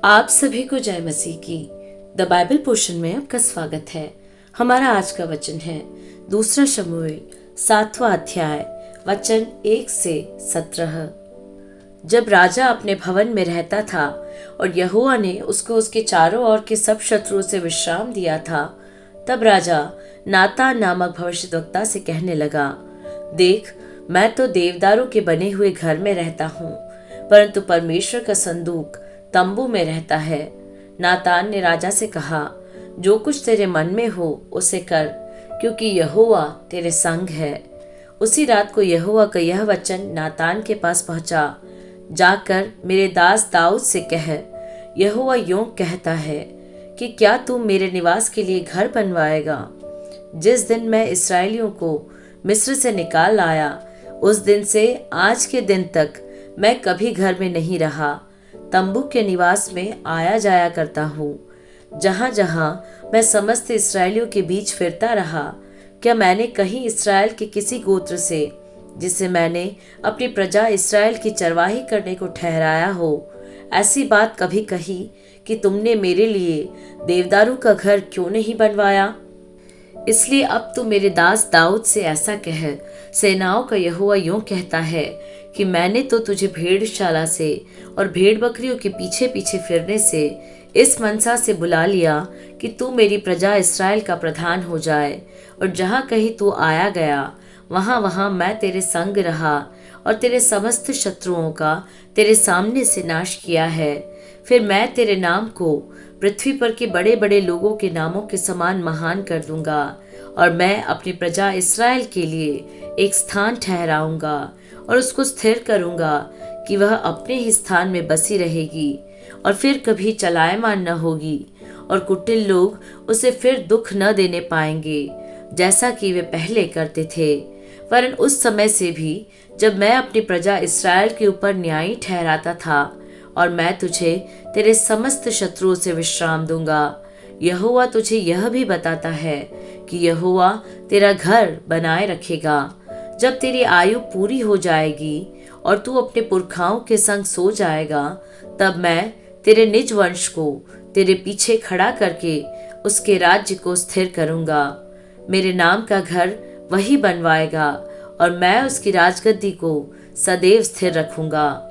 आप सभी को जय मसीह की। द बाइबल पोर्शन में आपका स्वागत है। हमारा आज का वचन है दूसरा शमूएल 7वां अध्याय वचन 1 से 17। जब राजा अपने भवन में रहता था और यहोवा ने उसको उसके चारों ओर के सब शत्रुओं से विश्राम दिया था, तब राजा नातान नामक भविष्यद्वक्ता से कहने लगा, देख, मैं तो देवदारों के बने हुए घर में रहता हूँ, परंतु परमेश्वर का संदूक तंबू में रहता है। नातान ने राजा से कहा, जो कुछ तेरे मन में हो उसे कर, क्योंकि यहोवा तेरे संग है। उसी रात को यहोवा का यह वचन नातान के पास पहुंचा, जाकर मेरे दास दाऊद से कह, यहोवा यूं कहता है कि क्या तू मेरे निवास के लिए घर बनवाएगा? जिस दिन मैं इस्राएलियों को मिस्र से निकाल लाया, उस दिन से आज के दिन तक मैं कभी घर में नहीं रहा, तंबू के निवास में आया जाया करता हूँ। जहाँ जहाँ मैं समस्त इस्राएलियों के बीच फिरता रहा, क्या मैंने कहीं इस्राएल के किसी गोत्र से, जिसे मैंने अपनी प्रजा इस्राएल की चरवाही करने को ठहराया हो, ऐसी बात कभी कही कि तुमने मेरे लिए देवदारू का घर क्यों नहीं बनवाया? इसलिए अब तू मेरे दास दाऊद से ऐसा कह, सेनाओं का यहोवा यूं कहता है कि मैंने तो तुझे भेड़शाला से और भेड़ बकरियों के पीछे पीछे फिरने से इस मनसा से बुला लिया कि तू मेरी प्रजा इस्राएल का प्रधान हो जाए, और जहाँ कहीं तू आया गया वहाँ वहाँ मैं तेरे संग रहा और तेरे समस्त शत्रुओं का तेरे सामने से नाश किया है। फिर मैं तेरे नाम को पृथ्वी पर के बड़े बड़े लोगों के नामों के समान महान कर दूंगा, और मैं अपनी प्रजा इस्राएल के लिए एक स्थान ठहराऊंगा और उसको स्थिर करूंगा कि वह अपने ही स्थान में बसी रहेगी और फिर कभी चलायमान न होगी, और कुटिल लोग उसे फिर दुख न देने पाएंगे जैसा कि वे पहले करते थे। वरन उस समय से भी जब मैं अपनी प्रजा इस्राएल के ऊपर न्यायी ठहराता था, और मैं तुझे तेरे समस्त शत्रुओं से विश्राम दूंगा। यहोवा तुझे यह भी बताता है कि यहोवा तेरा घर बनाए रखेगा। जब तेरी आयु पूरी हो जाएगी और तू अपने पुरखाओं के संग सो जाएगा, तब मैं तेरे निज वंश को तेरे पीछे खड़ा करके उसके राज्य को स्थिर करूंगा। मेरे नाम का घर वही बनवाएगा, और मैं उसकी राजगद्दी को सदैव स्थिर रखूंगा।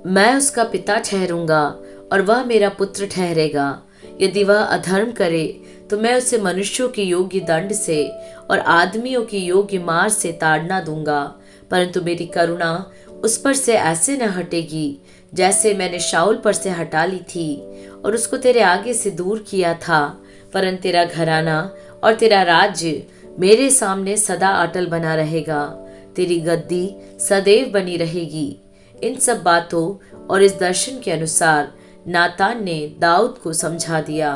मैं उसका पिता ठहरूंगा और वह मेरा पुत्र ठहरेगा। यदि वह अधर्म करे तो मैं उसे मनुष्यों के योग्य दंड से और आदमियों की योग्य मार से ताड़ना दूंगा, परंतु मेरी करुणा उस पर से ऐसे न हटेगी जैसे मैंने शाऊल पर से हटा ली थी और उसको तेरे आगे से दूर किया था। वरन तेरा घराना और तेरा राज्य मेरे सामने सदा अटल बना रहेगा, तेरी गद्दी सदैव बनी रहेगी। इन सब बातों और इस दर्शन के अनुसार नातान ने दाऊद को समझा दिया।